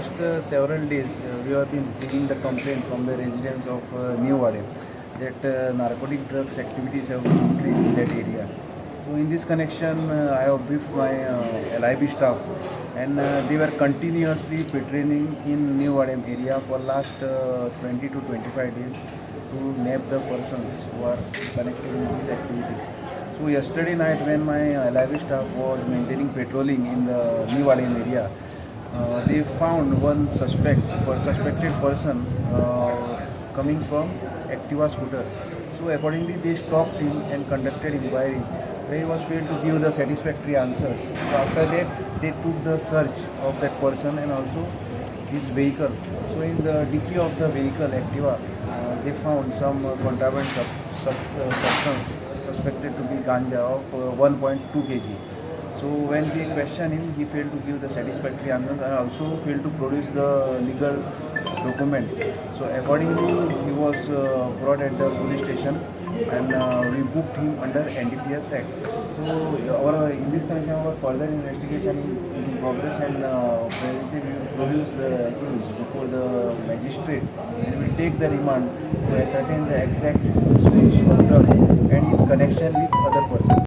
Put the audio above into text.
last several days, we have been receiving the complaint from the residents of New Vaddem that narcotic drugs activities have increased in that area. So in this connection, I have briefed my LIB staff, and they were continuously patrolling in New Vaddem area for last 20 to 25 days to nab the persons who are connected in these activities. So yesterday night, when my LIB staff was maintaining patrolling in the New Vaddem area, they found one suspected person coming from Activa scooter. So accordingly, they stopped him and conducted inquiry. Where he was failed to give the satisfactory answers. So after that, they took the search of that person and also his vehicle. So in the dicky of the vehicle Activa, they found some contraband substance suspected to be Ganja of 1.2 kg. So when they questioned him, he failed to give the satisfactory answers and also failed to produce the legal documents. So accordingly, he was brought at the police station, and we booked him under NDPS Act. So in this connection, our further investigation is in progress, and presently we will produce the accused before the magistrate, and we will take the remand to ascertain the exact source of drugs and his connection with other persons.